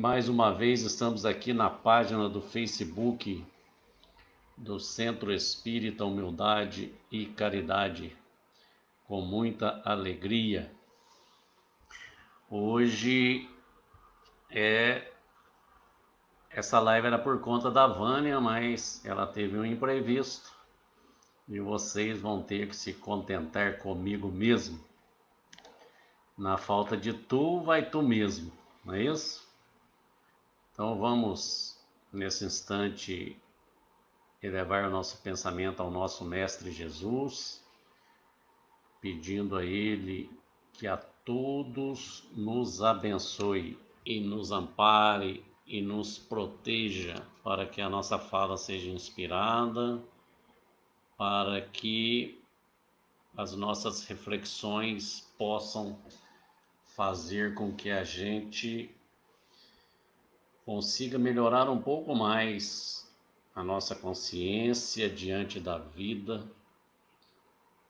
Mais uma vez estamos aqui na página do Facebook do Centro Espírita Humildade e Caridade, com muita alegria. Hoje essa live era por conta da Vânia, mas ela teve um imprevisto e vocês vão ter que se contentar comigo mesmo. Na falta de tu, vai tu mesmo, não é isso? Então vamos, nesse instante, elevar o nosso pensamento ao nosso Mestre Jesus, pedindo a Ele que a todos nos abençoe e nos ampare e nos proteja, para que a nossa fala seja inspirada, para que as nossas reflexões possam fazer com que a gente consiga melhorar um pouco mais a nossa consciência diante da vida.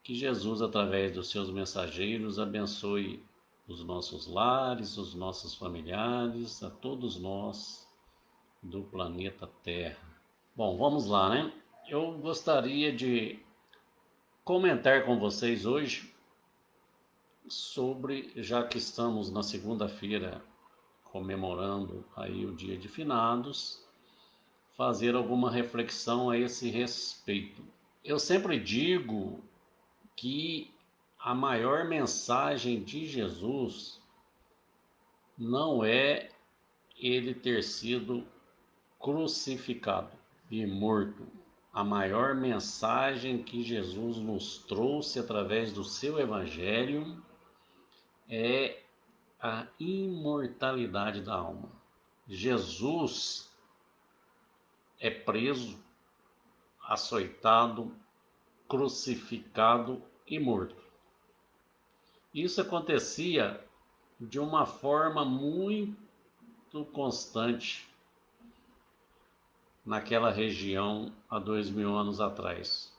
Que Jesus, através dos seus mensageiros, abençoe os nossos lares, os nossos familiares, a todos nós do planeta Terra. Bom, vamos lá, né? Eu gostaria de comentar com vocês hoje sobre, já que estamos na segunda-feira comemorando aí o Dia de Finados, fazer alguma reflexão a esse respeito. Eu sempre digo que a maior mensagem de Jesus não é ele ter sido crucificado e morto. A maior mensagem que Jesus nos trouxe através do seu evangelho é a imortalidade da alma. Jesus é preso, açoitado, crucificado e morto. Isso acontecia de uma forma muito constante naquela região há 2000 anos atrás.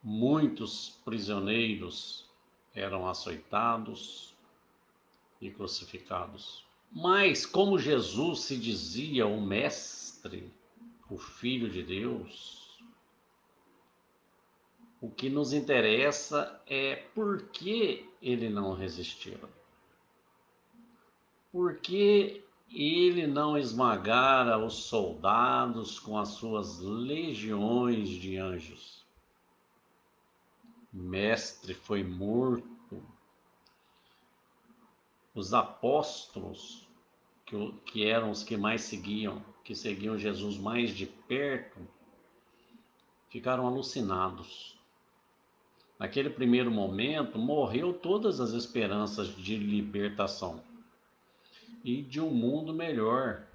Muitos prisioneiros eram açoitados e crucificados. Mas como Jesus se dizia o Mestre, o Filho de Deus, o que nos interessa é por que ele não resistiu. Por que ele não esmagara os soldados com as suas legiões de anjos? O Mestre foi morto. Os apóstolos, que eram os que mais seguiam, que seguiam Jesus mais de perto, ficaram alucinados. Naquele primeiro momento, morreu todas as esperanças de libertação e de um mundo melhor.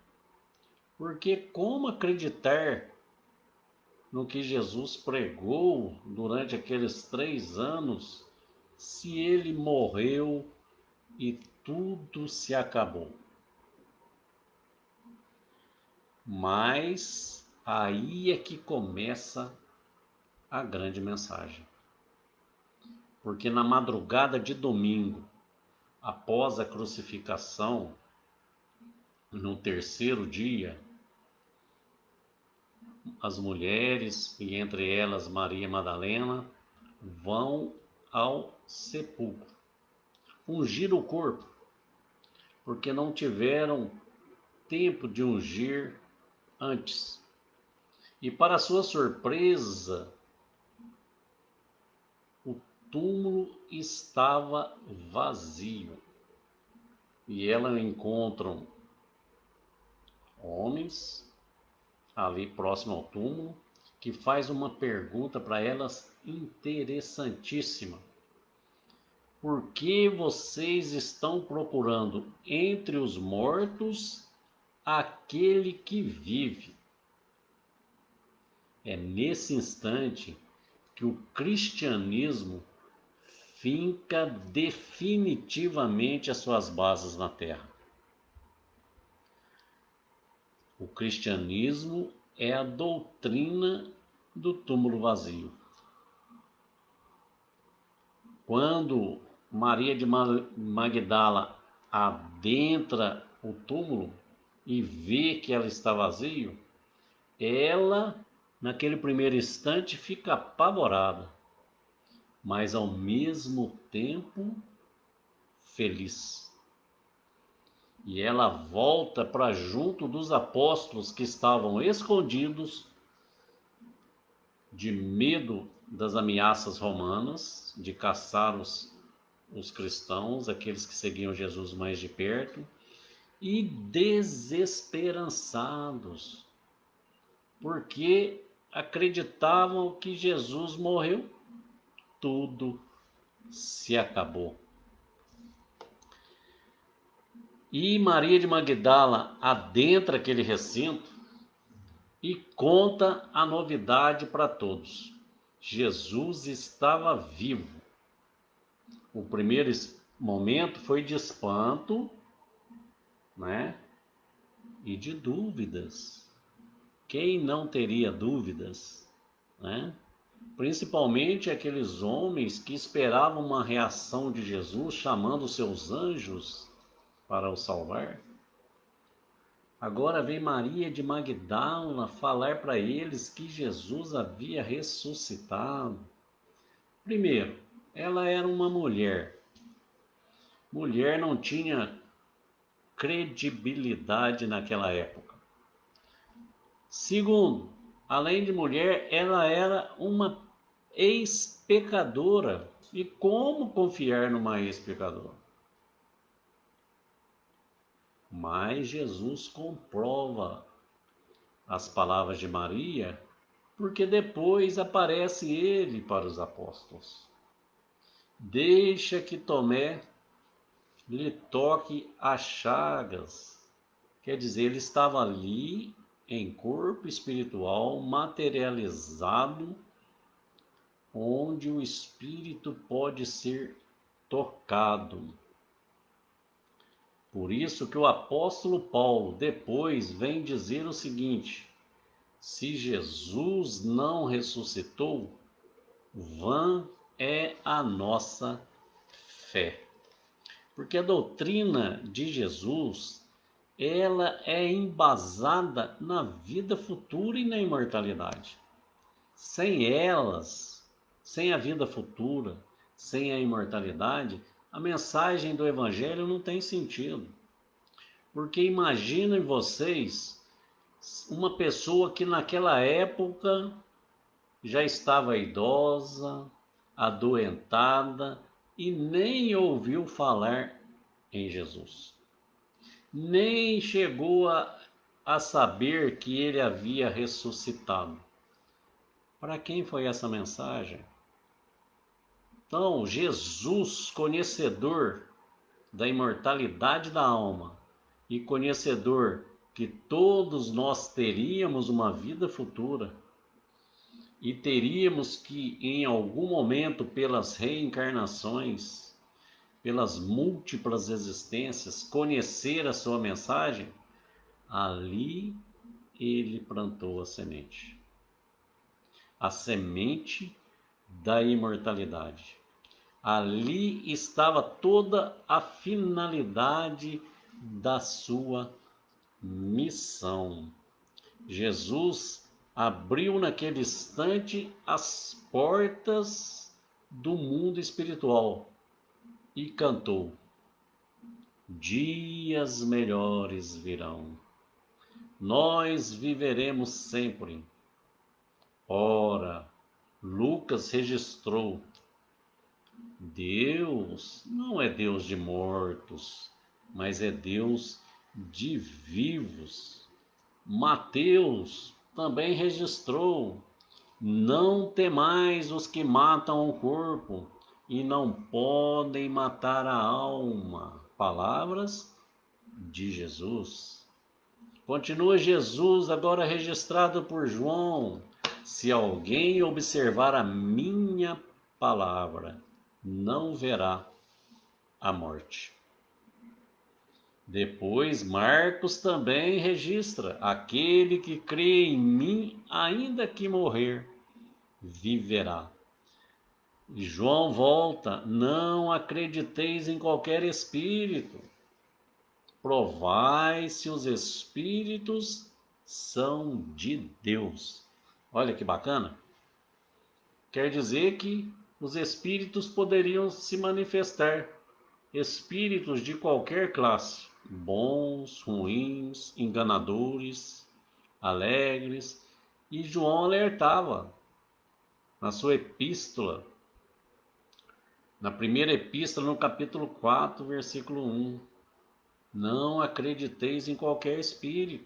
Porque como acreditar no que Jesus pregou durante aqueles 3 anos, se ele morreu e tudo se acabou? Mas aí é que começa a grande mensagem. Porque na madrugada de domingo, após a crucificação, no terceiro dia, as mulheres, e entre elas Maria Madalena, vão ao sepulcro, ungir o corpo, porque não tiveram tempo de ungir antes. E para sua surpresa, o túmulo estava vazio. E elas encontram homens ali próximo ao túmulo, que faz uma pergunta para elas interessantíssima. Por que vocês estão procurando entre os mortos aquele que vive? É nesse instante que o cristianismo finca definitivamente as suas bases na terra. O cristianismo é a doutrina do túmulo vazio. Quando Maria de Magdala adentra o túmulo e vê que ela está vazio, ela, naquele primeiro instante, fica apavorada, mas ao mesmo tempo feliz. E ela volta para junto dos apóstolos que estavam escondidos de medo das ameaças romanas, de caçar os cristãos, aqueles que seguiam Jesus mais de perto, e desesperançados, porque acreditavam que Jesus morreu, tudo se acabou. E Maria de Magdala adentra aquele recinto e conta a novidade para todos. Jesus estava vivo. O primeiro momento foi de espanto, né? E de dúvidas. Quem não teria dúvidas, né? Principalmente aqueles homens que esperavam uma reação de Jesus, chamando seus anjos para o salvar. Agora vem Maria de Magdala falar para eles que Jesus havia ressuscitado. Primeiro, ela era uma mulher. Mulher não tinha credibilidade naquela época. Segundo, além de mulher, ela era uma ex-pecadora. E como confiar numa ex-pecadora? Mas Jesus comprova as palavras de Maria, porque depois aparece ele para os apóstolos. Deixa que Tomé lhe toque as chagas. Quer dizer, ele estava ali em corpo espiritual materializado, onde o espírito pode ser tocado. Por isso que o apóstolo Paulo depois vem dizer o seguinte: se Jesus não ressuscitou, vã é a nossa fé. Porque a doutrina de Jesus, ela é embasada na vida futura e na imortalidade. Sem elas, sem a vida futura, sem a imortalidade, a mensagem do Evangelho não tem sentido. Porque imaginem vocês uma pessoa que naquela época já estava idosa, adoentada e nem ouviu falar em Jesus. Nem chegou a saber que ele havia ressuscitado. Para quem foi essa mensagem? Então, Jesus, conhecedor da imortalidade da alma e conhecedor que todos nós teríamos uma vida futura e teríamos que, em algum momento, pelas reencarnações, pelas múltiplas existências, conhecer a sua mensagem, ali ele plantou a semente da imortalidade. Ali estava toda a finalidade da sua missão. Jesus abriu naquele instante as portas do mundo espiritual e cantou: dias melhores virão, nós viveremos sempre. Ora, Lucas registrou: Deus não é Deus de mortos, mas é Deus de vivos. Mateus também registrou: não temais os que matam o corpo e não podem matar a alma. Palavras de Jesus. Continua Jesus, agora registrado por João: se alguém observar a minha palavra, não verá a morte. Depois, Marcos também registra: aquele que crê em mim, ainda que morrer, viverá. E João volta: não acrediteis em qualquer espírito, provai se os espíritos são de Deus. Olha que bacana. Quer dizer que os espíritos poderiam se manifestar, espíritos de qualquer classe, bons, ruins, enganadores, alegres, e João alertava na sua epístola, na primeira epístola, no capítulo 4, versículo 1. Não acrediteis em qualquer espírito,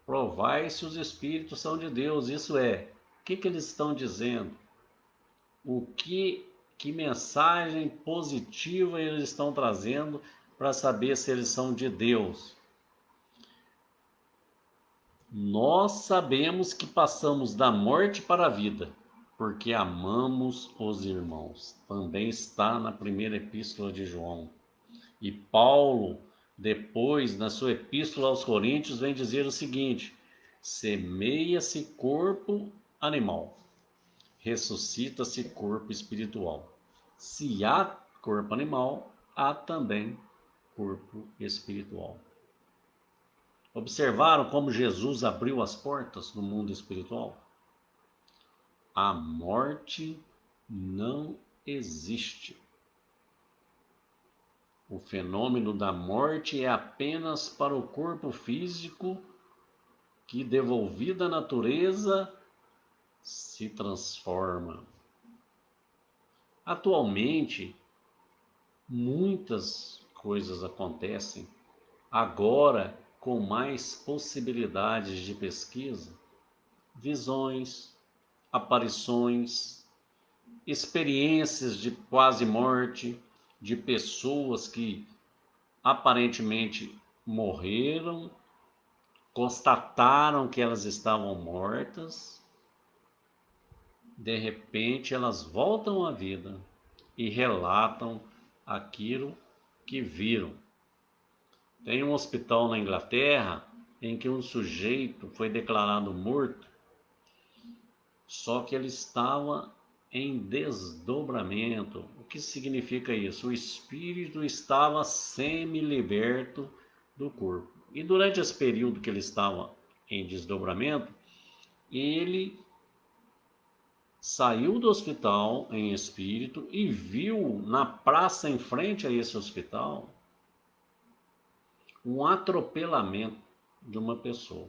provai se os espíritos são de Deus. Isso é, o que eles estão dizendo? Que mensagem positiva eles estão trazendo para saber se eles são de Deus? Nós sabemos que passamos da morte para a vida, porque amamos os irmãos. Também está na primeira epístola de João. E Paulo, depois, na sua epístola aos Coríntios, vem dizer o seguinte: semeia-se corpo animal, ressuscita-se corpo espiritual. Se há corpo animal, há também corpo espiritual. Observaram como Jesus abriu as portas do mundo espiritual? A morte não existe. O fenômeno da morte é apenas para o corpo físico que, devolvida à natureza, se transforma. Atualmente, muitas coisas acontecem agora com mais possibilidades de pesquisa, visões, aparições, experiências de quase morte, de pessoas que aparentemente morreram, constataram que elas estavam mortas, de repente elas voltam à vida e relatam aquilo que viram. Tem um hospital na Inglaterra em que um sujeito foi declarado morto, só que ele estava em desdobramento. O que significa isso? O espírito estava semi-liberto do corpo. E durante esse período que ele estava em desdobramento, ele saiu do hospital em espírito e viu na praça em frente a esse hospital um atropelamento de uma pessoa.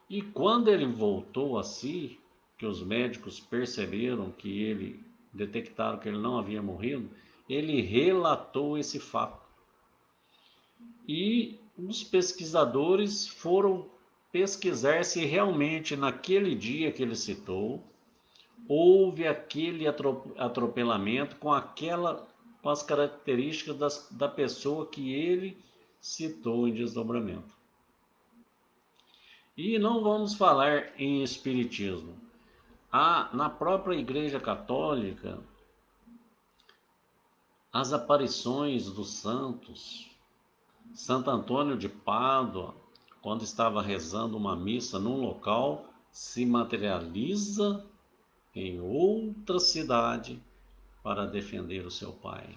E quando ele voltou a si, que os médicos perceberam que ele, detectaram que ele não havia morrido, ele relatou esse fato. E os pesquisadores foram pesquisar se realmente naquele dia que ele citou, houve aquele atropelamento com as características da pessoa que ele citou em desdobramento. E não vamos falar em espiritismo. Na própria Igreja Católica, as aparições dos santos. Santo Antônio de Pádua, quando estava rezando uma missa num local, se materializa em outra cidade para defender o seu pai.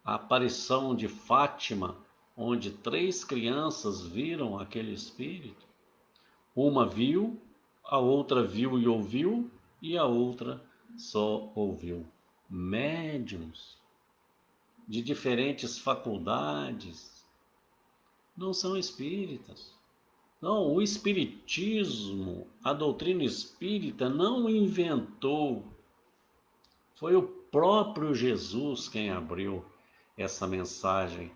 A aparição de Fátima, onde 3 crianças viram aquele espírito. Uma viu, a outra viu e ouviu, e a outra só ouviu. Médiuns de diferentes faculdades não são espíritas. Não, o espiritismo, a doutrina espírita não inventou. Foi o próprio Jesus quem abriu essa mensagem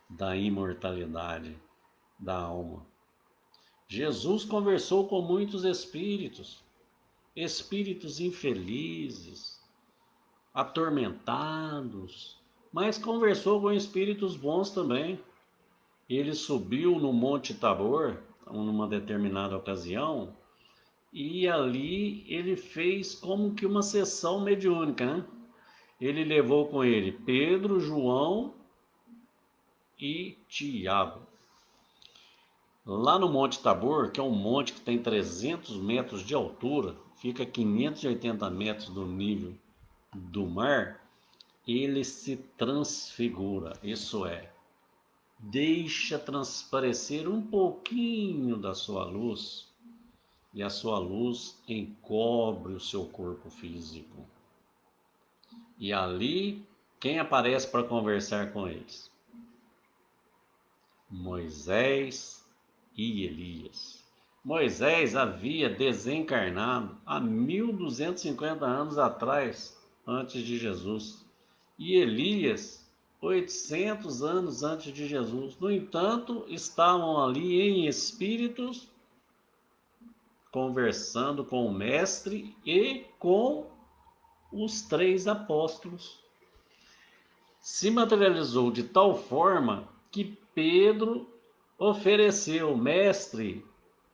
da imortalidade da alma. Jesus conversou com muitos espíritos, espíritos infelizes, atormentados, mas conversou com espíritos bons também. Ele subiu no Monte Tabor, numa determinada ocasião, e ali ele fez como que uma sessão mediúnica, né? Ele levou com ele Pedro, João e Tiago. Lá no Monte Tabor, que é um monte que tem 300 metros de altura, fica a 580 metros do nível do mar, ele se transfigura, isso é, deixa transparecer um pouquinho da sua luz, e a sua luz encobre o seu corpo físico. E ali, quem aparece para conversar com eles? Moisés e Elias. Moisés havia desencarnado há 1250 anos atrás, antes de Jesus, e Elias 800 anos antes de Jesus. No entanto, estavam ali em espíritos conversando com o mestre e com os 3 apóstolos. Se materializou de tal forma que Pedro ofereceu: mestre,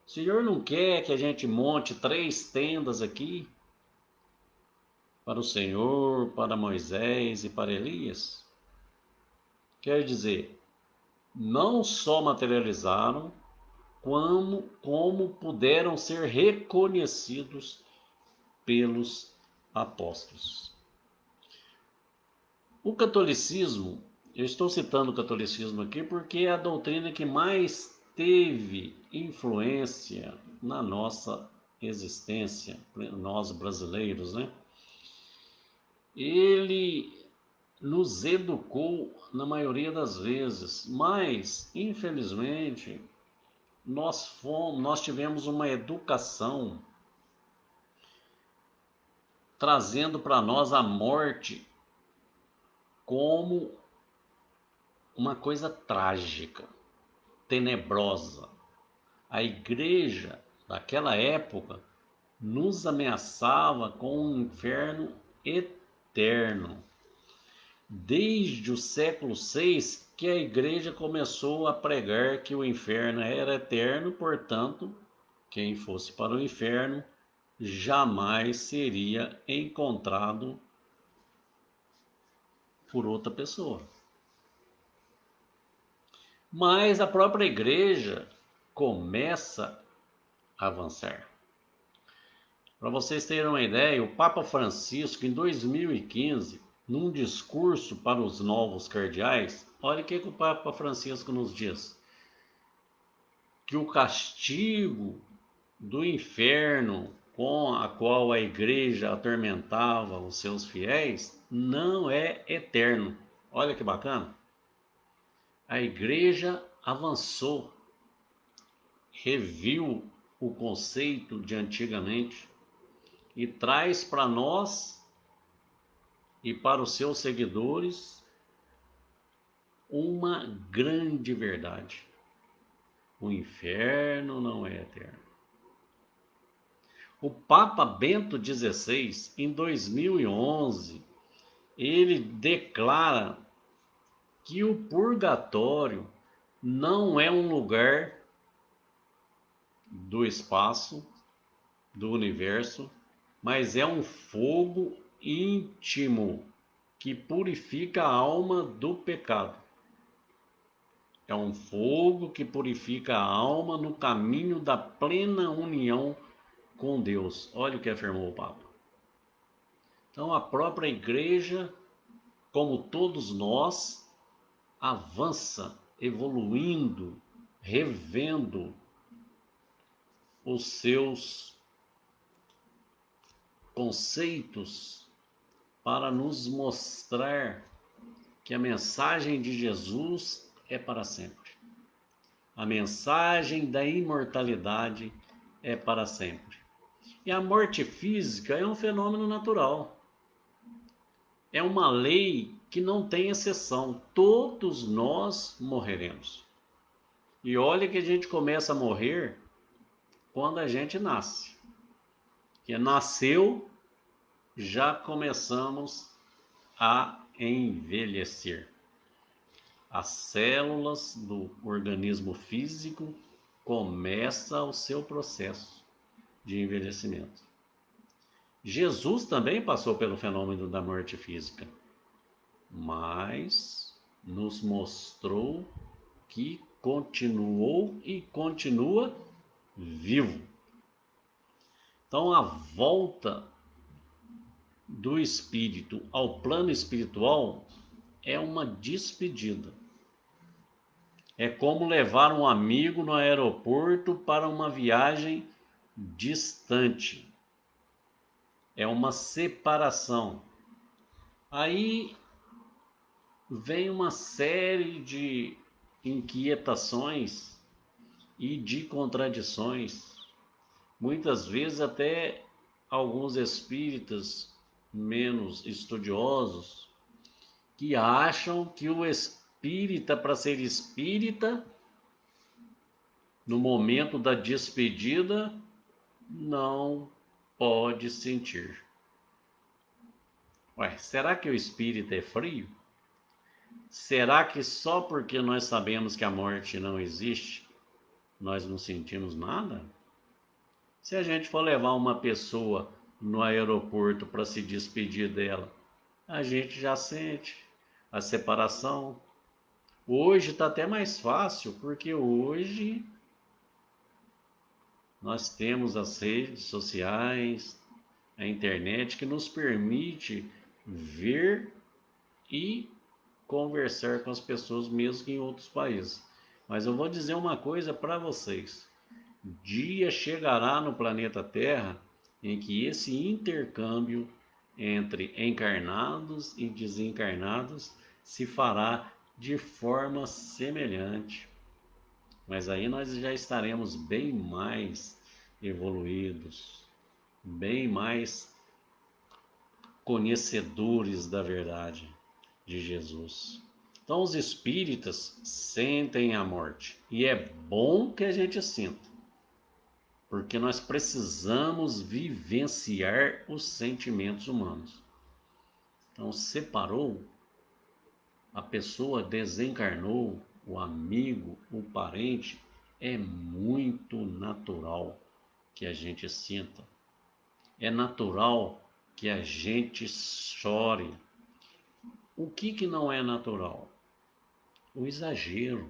o senhor não quer que a gente monte 3 tendas aqui para o Senhor, para Moisés e para Elias? Quer dizer, não só materializaram, como puderam ser reconhecidos pelos apóstolos. O catolicismo, eu estou citando o catolicismo aqui porque é a doutrina que mais teve influência na nossa existência, nós brasileiros, né? Ele nos educou na maioria das vezes, mas infelizmente nós tivemos uma educação trazendo para nós a morte como uma coisa trágica, tenebrosa. A igreja daquela época nos ameaçava com um inferno eterno. Desde o século VI que a igreja começou a pregar que o inferno era eterno, portanto, quem fosse para o inferno jamais seria encontrado por outra pessoa. Mas a própria igreja começa a avançar. Para vocês terem uma ideia, o Papa Francisco, em 2015, num discurso para os novos cardeais, olha o que o Papa Francisco nos diz: que o castigo do inferno com a qual a igreja atormentava os seus fiéis não é eterno. Olha que bacana. A igreja avançou, reviu o conceito de antigamente e traz para nós e para os seus seguidores uma grande verdade: o inferno não é eterno. O Papa Bento XVI, em 2011, ele declara que o purgatório não é um lugar do espaço, do universo, mas é um fogo íntimo que purifica a alma do pecado. É um fogo que purifica a alma no caminho da plena união com Deus. Olha o que afirmou o Papa. Então a própria igreja, como todos nós, avança, evoluindo, revendo os seus conceitos para nos mostrar que a mensagem de Jesus é para sempre. A mensagem da imortalidade é para sempre. E a morte física é um fenômeno natural. É uma lei que não tem exceção. Todos nós morreremos. E olha que a gente começa a morrer quando a gente nasce. Que nasceu, já começamos a envelhecer. As células do organismo físico começam o seu processo de envelhecimento. Jesus também passou pelo fenômeno da morte física, mas nos mostrou que continuou e continua vivo. Então, a volta do espírito ao plano espiritual é uma despedida. É como levar um amigo no aeroporto para uma viagem distante. É uma separação. Aí vem uma série de inquietações e de contradições. Muitas vezes até alguns espíritas menos estudiosos que acham que o espírita, para ser espírita, no momento da despedida, não pode sentir. Ué, será que o espírito é frio? Será que só porque nós sabemos que a morte não existe, nós não sentimos nada? Se a gente for levar uma pessoa no aeroporto para se despedir dela, a gente já sente a separação. Hoje está até mais fácil, porque hoje nós temos as redes sociais, a internet que nos permite ver e conversar com as pessoas mesmo que em outros países. Mas eu vou dizer uma coisa para vocês. Dia chegará no planeta Terra em que esse intercâmbio entre encarnados e desencarnados se fará de forma semelhante. Mas aí nós já estaremos bem mais evoluídos, bem mais conhecedores da verdade de Jesus. Então, os espíritas sentem a morte e é bom que a gente sinta, porque nós precisamos vivenciar os sentimentos humanos. Então, separou, a pessoa desencarnou, o amigo, o parente, é muito natural que a gente sinta. É natural que a gente chore. O que não é natural? O exagero.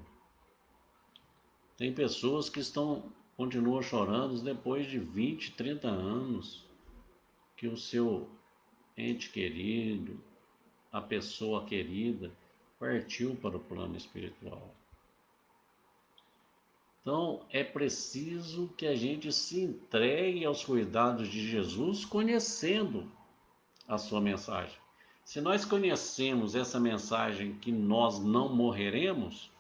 Tem pessoas que continuam chorando depois de 20, 30 anos que o seu ente querido, a pessoa querida, partiu para o plano espiritual. Então, é preciso que a gente se entregue aos cuidados de Jesus, conhecendo a sua mensagem. Se nós conhecemos essa mensagem que nós não morreremos,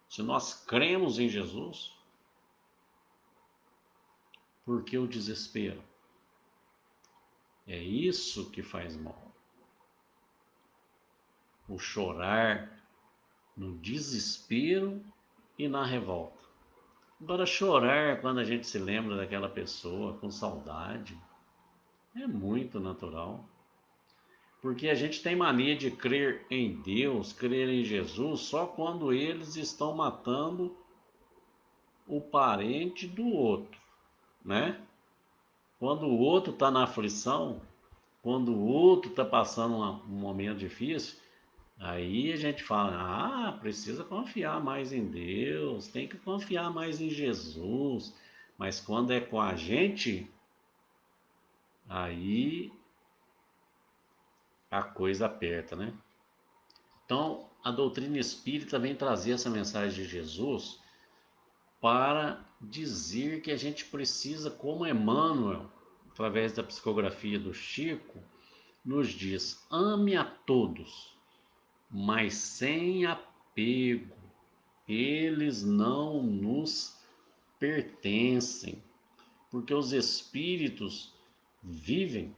se nós cremos em Jesus, por que o desespero? É isso que faz mal. O chorar no desespero e na revolta. Agora, chorar quando a gente se lembra daquela pessoa com saudade é muito natural. Porque a gente tem mania de crer em Deus, crer em Jesus, só quando eles estão matando o parente do outro, né? Quando o outro está na aflição, quando o outro está passando um momento difícil, aí a gente fala, precisa confiar mais em Deus, tem que confiar mais em Jesus. Mas quando é com a gente, aí a coisa aperta, né? Então, a doutrina espírita vem trazer essa mensagem de Jesus para dizer que a gente precisa, como Emmanuel, através da psicografia do Chico, nos diz: ame a todos, mas sem apego. Eles não nos pertencem, porque os espíritos vivem.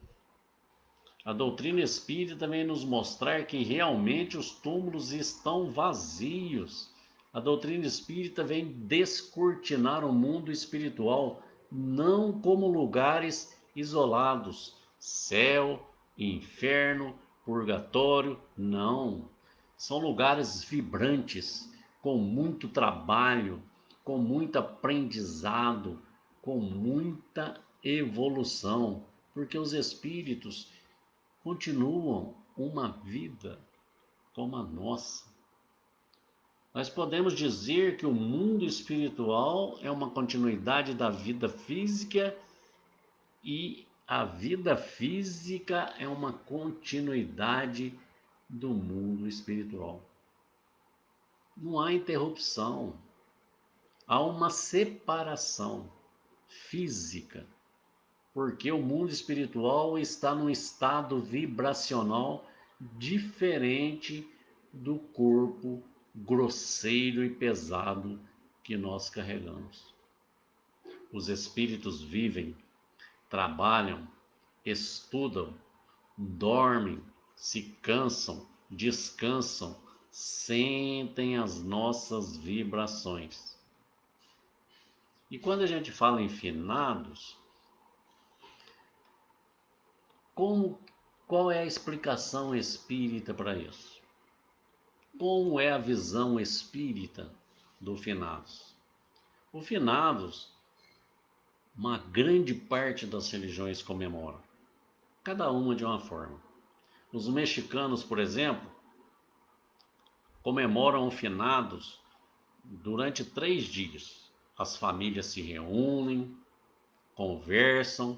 A doutrina espírita vem nos mostrar que realmente os túmulos estão vazios. A doutrina espírita vem descortinar o mundo espiritual, não como lugares isolados, céu, inferno, purgatório, não. São lugares vibrantes, com muito trabalho, com muito aprendizado, com muita evolução, porque os espíritos continuam uma vida como a nossa. Nós podemos dizer que o mundo espiritual é uma continuidade da vida física e a vida física é uma continuidade do mundo espiritual. Não há interrupção. Há uma separação física, porque o mundo espiritual está num estado vibracional diferente do corpo grosseiro e pesado que nós carregamos. Os espíritos vivem, trabalham, estudam, dormem, se cansam, descansam, sentem as nossas vibrações. E quando a gente fala em finados, qual é a explicação espírita para isso? Como é a visão espírita do finados? O finados, uma grande parte das religiões comemora, cada uma de uma forma. Os mexicanos, por exemplo, comemoram o finados durante 3 dias. As famílias se reúnem, conversam,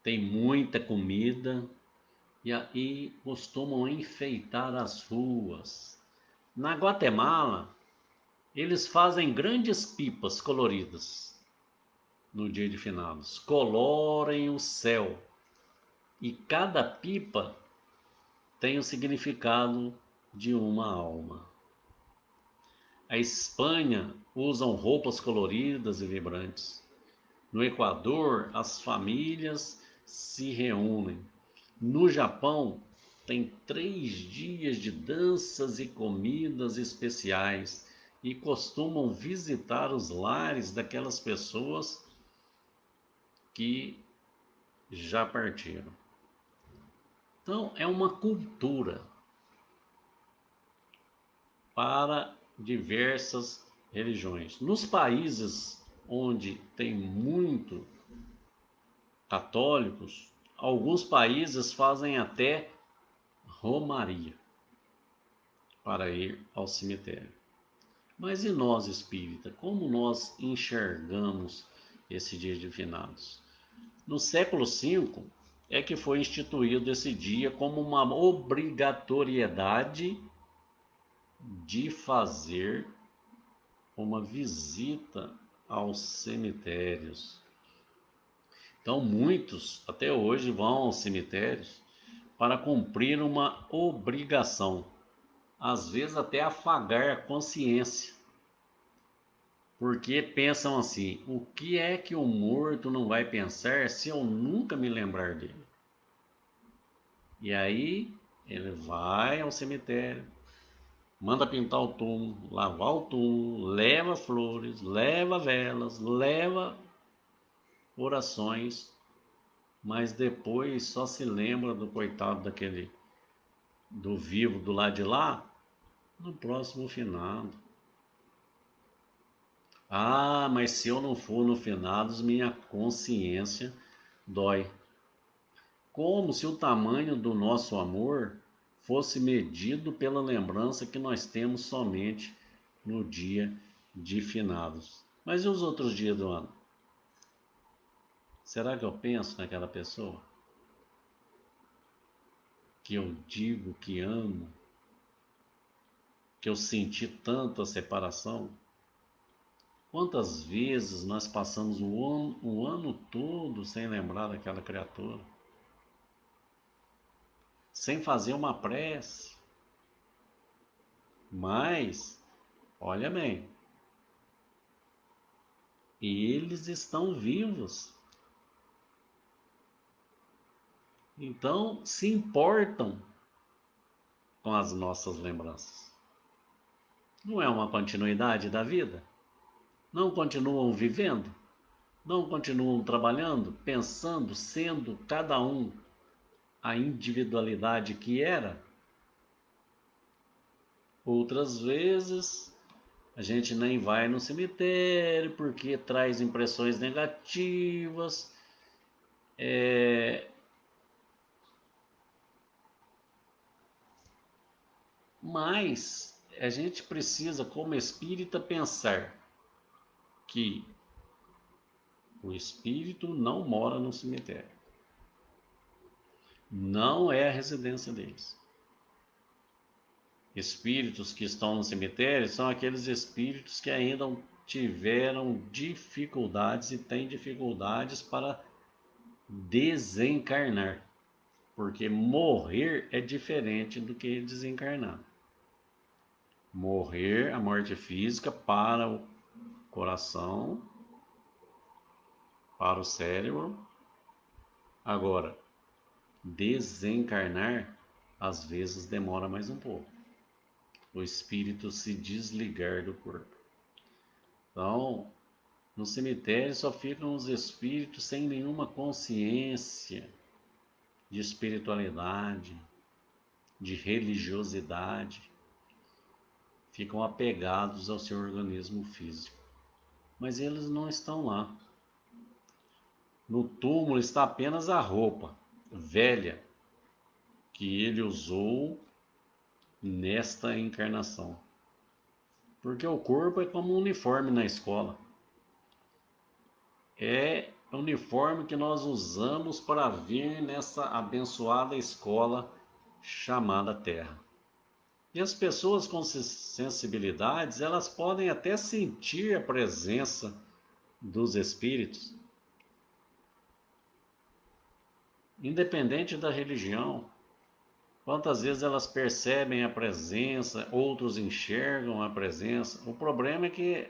tem muita comida e aí costumam enfeitar as ruas. Na Guatemala, eles fazem grandes pipas coloridas no dia de finados, colorem o céu e cada pipa tem o significado de uma alma. A Espanha usam roupas coloridas e vibrantes. No Equador, as famílias se reúnem. No Japão, tem 3 dias de danças e comidas especiais e costumam visitar os lares daquelas pessoas que já partiram. Então, é uma cultura para diversas religiões. Nos países onde tem muito católicos, alguns países fazem até romaria para ir ao cemitério. Mas e nós, espírita, como nós enxergamos esse dia de finados? No século V é que foi instituído esse dia como uma obrigatoriedade de fazer uma visita aos cemitérios. Então, muitos até hoje vão aos cemitérios para cumprir uma obrigação, às vezes até afagar a consciência, porque pensam assim: o que é que o morto não vai pensar se eu nunca me lembrar dele? E aí ele vai ao cemitério, manda pintar o túmulo, lavar o túmulo, leva flores, leva velas, leva orações, mas depois só se lembra do coitado daquele do vivo do lado de lá no próximo finado. Ah, mas se eu não for no finados, minha consciência dói. Como se o tamanho do nosso amor fosse medido pela lembrança que nós temos somente no dia de finados. Mas e os outros dias do ano? Será que eu penso naquela pessoa que eu digo que amo, que eu senti tanto a separação? Quantas vezes nós passamos o ano todo sem lembrar daquela criatura, sem fazer uma prece? Mas, olha bem, eles estão vivos. Então, se importam com as nossas lembranças. Não é uma continuidade da vida? Não continuam vivendo? Não continuam trabalhando, pensando, sendo cada um a individualidade que era? Outras vezes a gente nem vai no cemitério porque traz impressões negativas. Mas a gente precisa, como espírita, pensar que o espírito não mora no cemitério. Não é a residência deles. espíritos que estão no cemitério são aqueles espíritos que ainda tiveram dificuldades e têm dificuldades para desencarnar, porque morrer é diferente do que desencarnar. Morrer, a morte física, para o coração, para o cérebro. Agora, desencarnar às vezes demora mais um pouco. O espírito se desligar do corpo. Então, no cemitério só ficam os espíritos sem nenhuma consciência de espiritualidade, de religiosidade. Ficam apegados ao seu organismo físico. Mas eles não estão lá. No túmulo está apenas a roupa velha que ele usou nesta encarnação. Porque o corpo é como um uniforme na escola. É o uniforme que nós usamos para vir nessa abençoada escola chamada Terra. E as pessoas com sensibilidades, elas podem até sentir a presença dos espíritos, independente da religião. Quantas vezes elas percebem a presença, outros enxergam a presença. O problema é que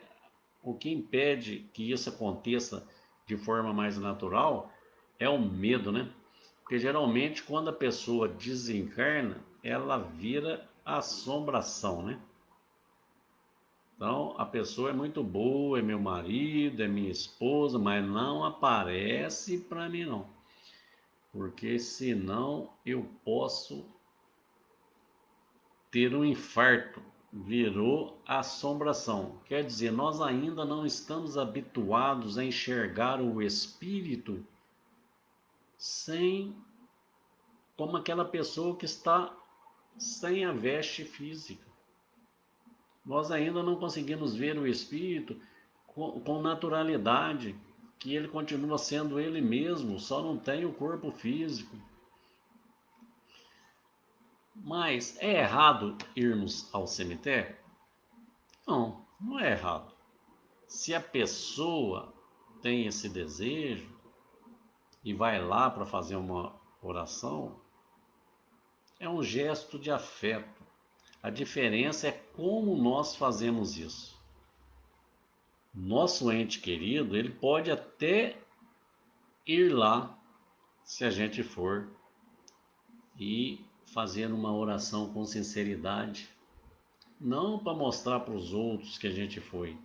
o que impede que isso aconteça de forma mais natural é o medo, né? Porque geralmente quando a pessoa desencarna, ela vira assombração, né? Então a pessoa é muito boa, é meu marido, é minha esposa, mas não aparece para mim não. Porque senão eu posso ter um infarto. Virou assombração. Quer dizer, nós ainda não estamos habituados a enxergar o espírito sem, como aquela pessoa que está sem a veste física. Nós ainda não conseguimos ver o espírito com naturalidade, que ele continua sendo ele mesmo, só não tem o corpo físico. Mas é errado irmos ao cemitério? Não, não é errado. Se a pessoa tem esse desejo e vai lá para fazer uma oração, é um gesto de afeto. A diferença é como nós fazemos isso. Nosso ente querido, ele pode até ir lá, se a gente for, e fazer uma oração com sinceridade, não para mostrar para os outros que a gente foi,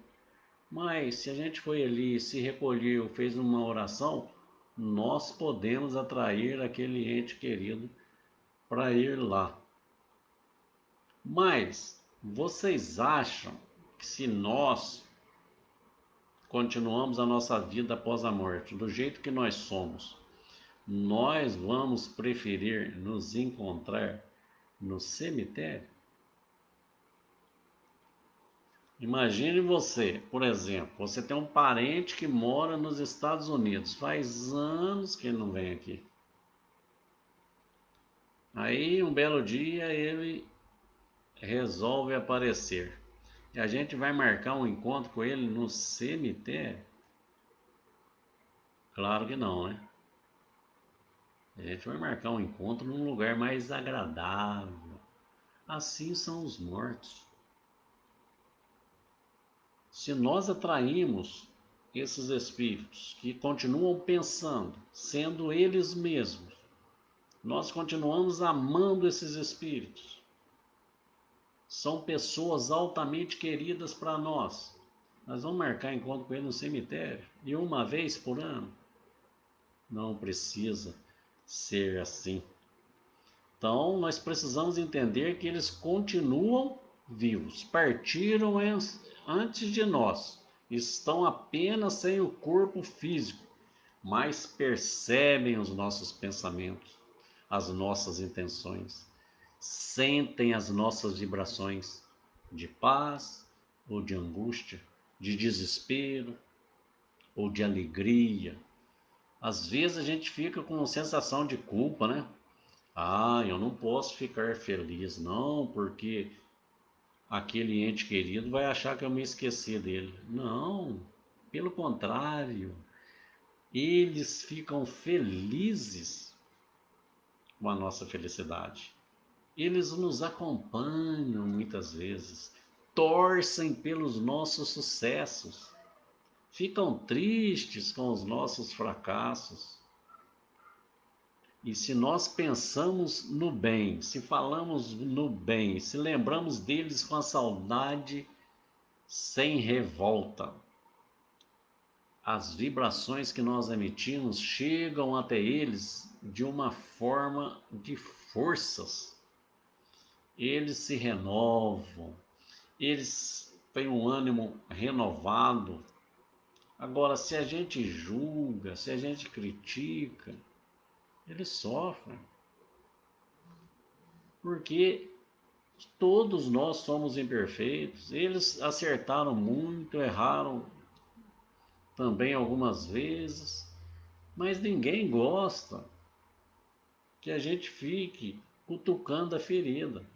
mas se a gente foi ali, se recolheu, fez uma oração, nós podemos atrair aquele ente querido para ir lá. Mas vocês acham que se nós continuamos a nossa vida após a morte, do jeito que nós somos, nós vamos preferir nos encontrar no cemitério? Imagine você, por exemplo, você tem um parente que mora nos Estados Unidos, faz anos que ele não vem aqui. Aí um belo dia ele resolve aparecer. E a gente vai marcar um encontro com ele no cemitério? Claro que não, né? A gente vai marcar um encontro num lugar mais agradável. Assim são os mortos. Se nós atraímos esses espíritos que continuam pensando, sendo eles mesmos, nós continuamos amando esses espíritos. São pessoas altamente queridas para nós. Nós vamos marcar encontro com eles no cemitério e uma vez por ano? Não precisa ser assim. Então, nós precisamos entender que eles continuam vivos, partiram antes de nós, estão apenas sem o corpo físico, mas percebem os nossos pensamentos, as nossas intenções, sentem as nossas vibrações de paz ou de angústia, de desespero ou de alegria. Às vezes a gente fica com sensação de culpa, né? Ah, eu não posso ficar feliz, não, porque aquele ente querido vai achar que eu me esqueci dele. Não, pelo contrário, eles ficam felizes com a nossa felicidade. Eles nos acompanham muitas vezes, torcem pelos nossos sucessos, ficam tristes com os nossos fracassos. E se nós pensamos no bem, se falamos no bem, se lembramos deles com a saudade, sem revolta, as vibrações que nós emitimos chegam até eles de uma forma de forças. Eles se renovam, eles têm um ânimo renovado. Agora, se a gente julga, se a gente critica, eles sofrem, porque todos nós somos imperfeitos. Eles acertaram muito, erraram também algumas vezes, mas ninguém gosta que a gente fique cutucando a ferida.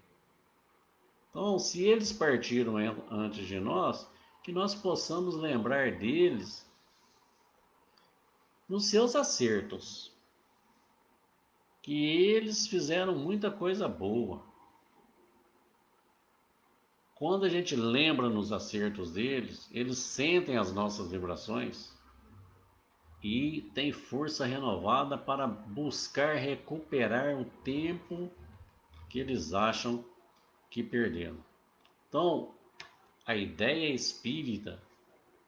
Então, se eles partiram antes de nós, que nós possamos lembrar deles nos seus acertos, que eles fizeram muita coisa boa. Quando a gente lembra nos acertos deles, eles sentem as nossas vibrações e tem força renovada para buscar recuperar o tempo que eles acham que perderam. Então, a ideia espírita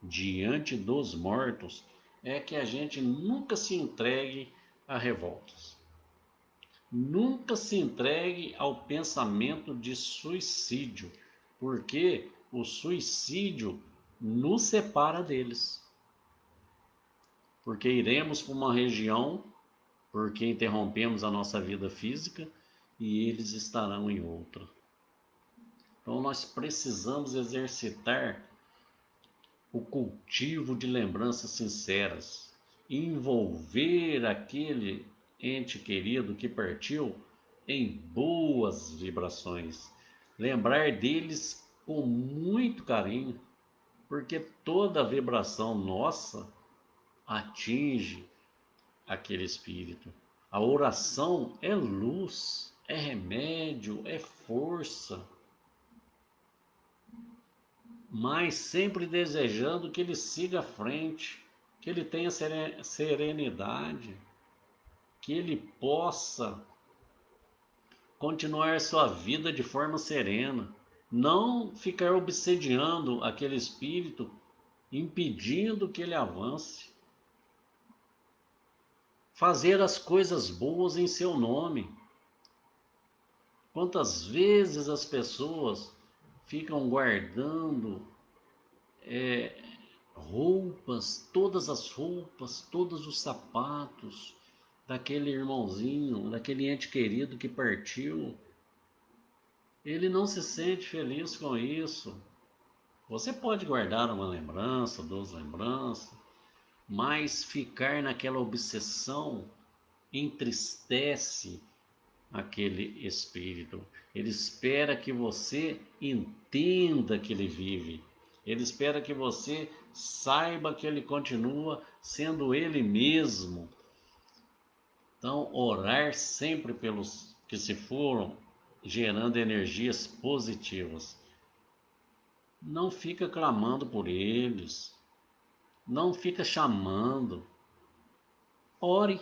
diante dos mortos é que a gente nunca se entregue a revoltas. Nunca se entregue ao pensamento de suicídio, porque o suicídio nos separa deles. Porque iremos para uma região, porque interrompemos a nossa vida física, e eles estarão em outra. Então nós precisamos exercitar o cultivo de lembranças sinceras, envolver aquele ente querido que partiu em boas vibrações, lembrar deles com muito carinho, porque toda vibração nossa atinge aquele espírito. A oração é luz, é remédio, é força, mas sempre desejando que ele siga à frente, que ele tenha serenidade, que ele possa continuar sua vida de forma serena, não ficar obsediando aquele espírito, impedindo que ele avance. Fazer as coisas boas em seu nome. Quantas vezes as pessoas ficam guardando roupas, todos os sapatos daquele irmãozinho, daquele ente querido que partiu. Ele não se sente feliz com isso. Você pode guardar uma lembrança, 2 lembranças, mas ficar naquela obsessão entristece aquele espírito. Ele espera que você entenda que ele vive. Ele espera que você saiba que ele continua sendo ele mesmo. Então, orar sempre pelos que se foram, gerando energias positivas. Não fica clamando por eles. Não fica chamando. Ore.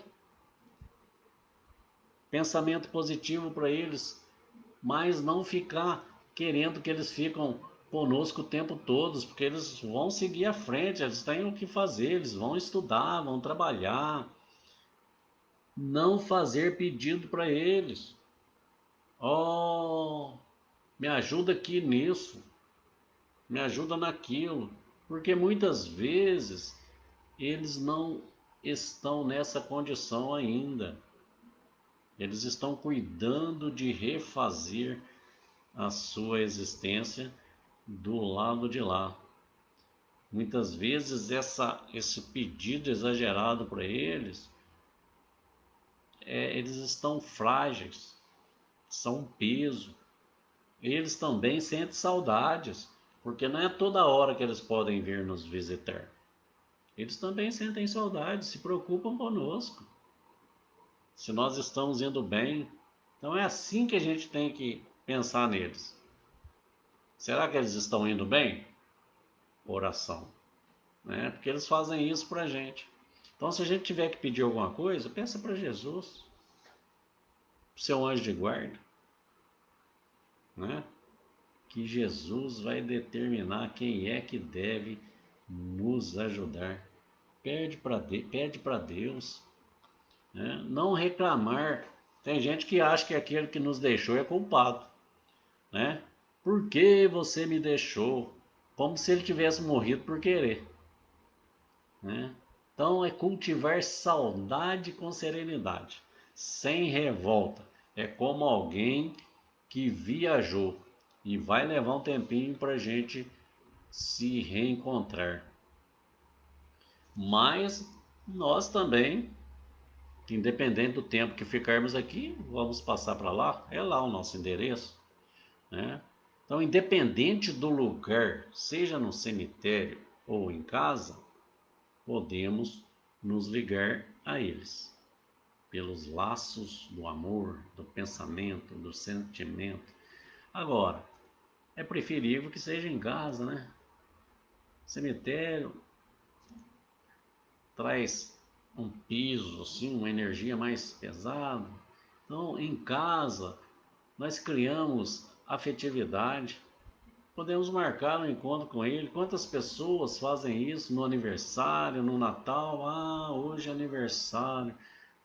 Pensamento positivo para eles, mas não ficar querendo que eles ficam conosco o tempo todo, porque eles vão seguir à frente, eles têm o que fazer, eles vão estudar, vão trabalhar. Não fazer pedido para eles. Oh, me ajuda aqui nisso, me ajuda naquilo, porque muitas vezes eles não estão nessa condição ainda. Eles estão cuidando de refazer a sua existência do lado de lá. Muitas vezes esse pedido exagerado para eles, eles estão frágeis, são um peso. eles também sentem saudades, porque não é toda hora que eles podem vir nos visitar. Eles também sentem saudades, se preocupam conosco, se nós estamos indo bem. Então é assim que a gente tem que pensar neles. Será que eles estão indo bem? Oração, né? Porque eles fazem isso para a gente. Então, se a gente tiver que pedir alguma coisa, peça para Jesus, seu anjo de guarda, né? Que Jesus vai determinar quem é que deve nos ajudar. Pede para Deus, né? Não reclamar. Tem gente que acha que aquele que nos deixou é culpado, né? Por que você me deixou? Como se ele tivesse morrido por querer, né? Então é cultivar saudade com serenidade, sem revolta. É como alguém que viajou e vai levar um tempinho para a gente se reencontrar. Mas nós também, independente do tempo que ficarmos aqui, vamos passar para lá. É lá o nosso endereço, né? Então, independente do lugar, seja no cemitério ou em casa, podemos nos ligar a eles pelos laços do amor, do pensamento, do sentimento. Agora, é preferível que seja em casa, né? Cemitério traz um piso, assim, uma energia mais pesada. Então, em casa, nós criamos afetividade. Podemos marcar um encontro com ele. Quantas pessoas fazem isso no aniversário, no Natal? Ah, hoje é aniversário.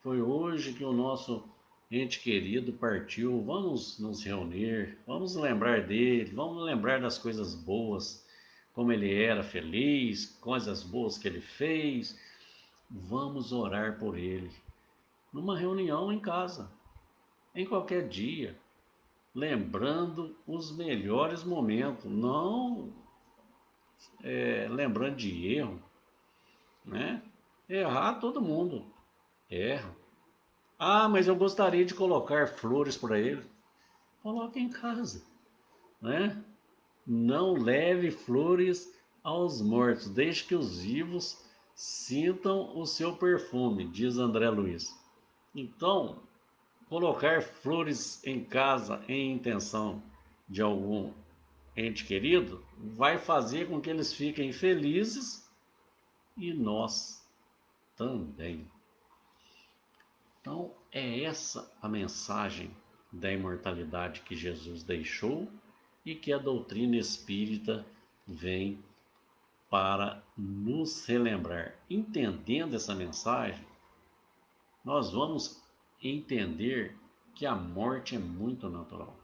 Foi hoje que o nosso ente querido partiu. Vamos nos reunir, vamos lembrar dele, vamos lembrar das coisas boas, como ele era feliz, coisas boas que ele fez. Vamos orar por ele. Numa reunião em casa, em qualquer dia, lembrando os melhores momentos, não lembrando de erro, né? Errar todo mundo erra. Ah, mas eu gostaria de colocar flores para ele. Coloque em casa, né? Não leve flores aos mortos, deixe que os vivos sintam o seu perfume, diz André Luiz. Então, colocar flores em casa em intenção de algum ente querido vai fazer com que eles fiquem felizes e nós também. Então, é essa a mensagem da imortalidade que Jesus deixou e que a doutrina espírita vem para nos relembrar. Entendendo essa mensagem, nós vamos entender que a morte é muito natural.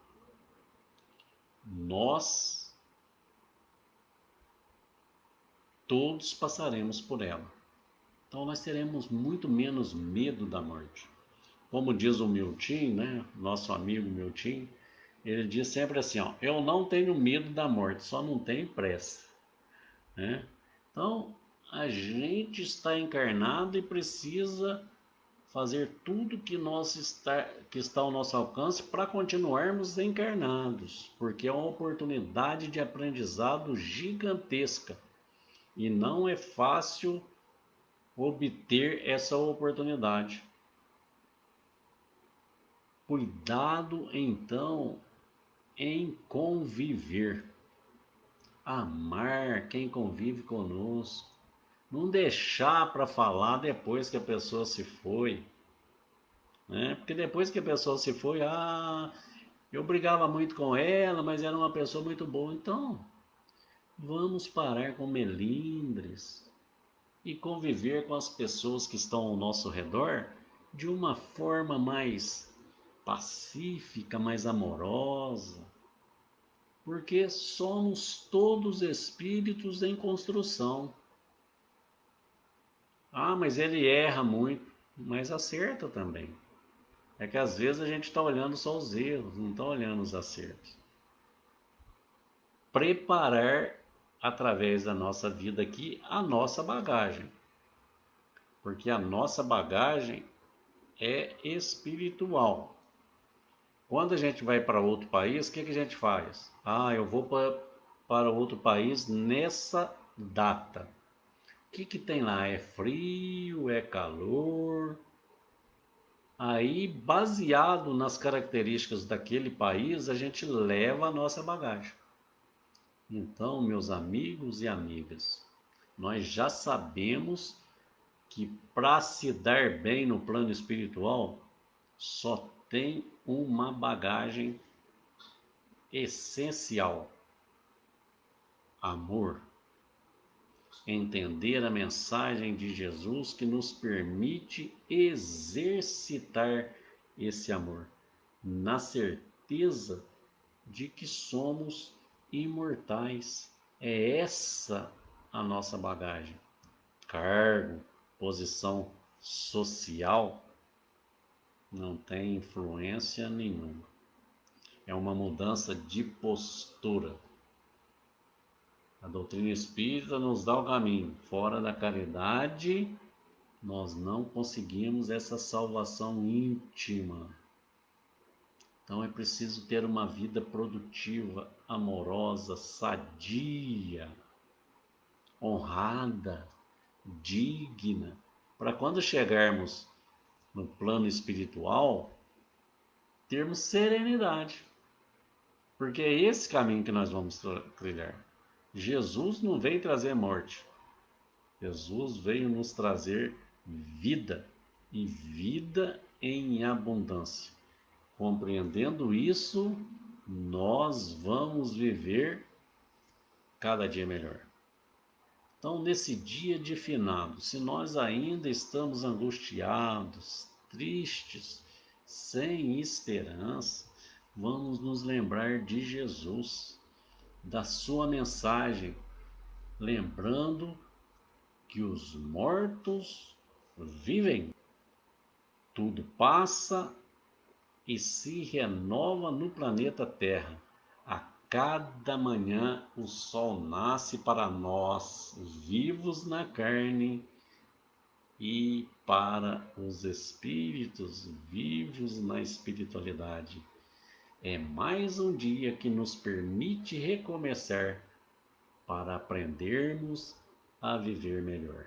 Nós todos passaremos por ela. Então nós teremos muito menos medo da morte. Como diz o Milton, né, nosso amigo Milton, ele diz sempre assim, ó, eu não tenho medo da morte, só não tenho pressa, né? Então a gente está encarnado e precisa fazer tudo que está ao nosso alcance para continuarmos encarnados, porque é uma oportunidade de aprendizado gigantesca e não é fácil obter essa oportunidade. Cuidado então em conviver, amar quem convive conosco, não deixar para falar depois que a pessoa se foi, né? Porque depois que a pessoa se foi, eu brigava muito com ela, mas era uma pessoa muito boa. Então, vamos parar com melindres e conviver com as pessoas que estão ao nosso redor de uma forma mais pacífica, mais amorosa, porque somos todos espíritos em construção. Ah, mas ele erra muito, mas acerta também. É que às vezes a gente está olhando só os erros, não está olhando os acertos. Preparar através da nossa vida aqui a nossa bagagem, porque a nossa bagagem é espiritual. Quando a gente vai para outro país, o que a gente faz? Eu vou para outro país nessa data. O que tem lá? É frio? É calor? Aí, baseado nas características daquele país, a gente leva a nossa bagagem. Então, meus amigos e amigas, nós já sabemos que para se dar bem no plano espiritual, só tem uma bagagem essencial: amor. Entender a mensagem de Jesus que nos permite exercitar esse amor, na certeza de que somos imortais. É essa a nossa bagagem. Cargo, posição social não tem influência nenhuma. É uma mudança de postura. A doutrina espírita nos dá o caminho. Fora da caridade, nós não conseguimos essa salvação íntima. Então é preciso ter uma vida produtiva, amorosa, sadia, honrada, digna, para quando chegarmos no plano espiritual, termos serenidade. Porque é esse caminho que nós vamos trilhar. Jesus não veio trazer morte. Jesus veio nos trazer vida, e vida em abundância. Compreendendo isso, nós vamos viver cada dia melhor. Então, nesse dia de finado, se nós ainda estamos angustiados, tristes, sem esperança, vamos nos lembrar de Jesus, da sua mensagem, lembrando que os mortos vivem, tudo passa e se renova no planeta Terra. A cada manhã o sol nasce para nós, vivos na carne, e para os espíritos vivos na espiritualidade. É mais um dia que nos permite recomeçar para aprendermos a viver melhor.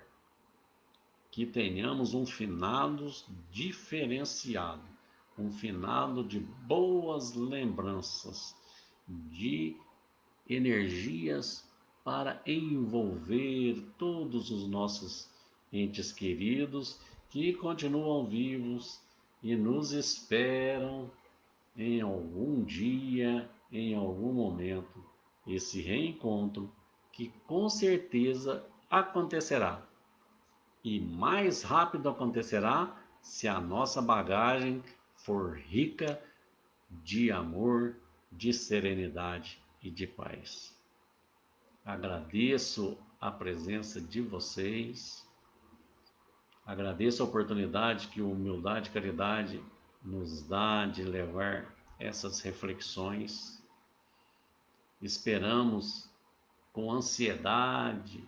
Que tenhamos um finado diferenciado, um finado de boas lembranças, de energias para envolver todos os nossos entes queridos que continuam vivos e nos esperam em algum dia, em algum momento, esse reencontro que com certeza acontecerá. E mais rápido acontecerá se a nossa bagagem for rica de amor, de serenidade e de paz. Agradeço a presença de vocês, agradeço a oportunidade que o Humildade e Caridade nos dá de levar essas reflexões. Esperamos com ansiedade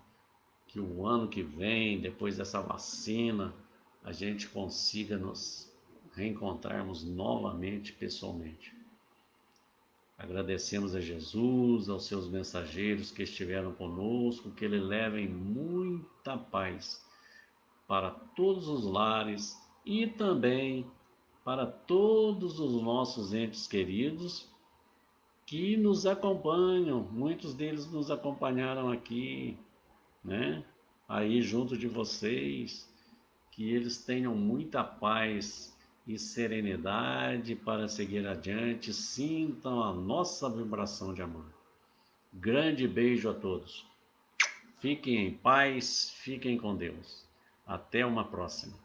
que o ano que vem, depois dessa vacina, a gente consiga nos reencontrarmos novamente pessoalmente. Agradecemos a Jesus, aos seus mensageiros que estiveram conosco, que Ele leve muita paz para todos os lares e também para todos os nossos entes queridos que nos acompanham. Muitos deles nos acompanharam aqui, né? Aí junto de vocês, que eles tenham muita paz e serenidade para seguir adiante, sintam a nossa vibração de amor. Grande beijo a todos. Fiquem em paz, fiquem com Deus. Até uma próxima.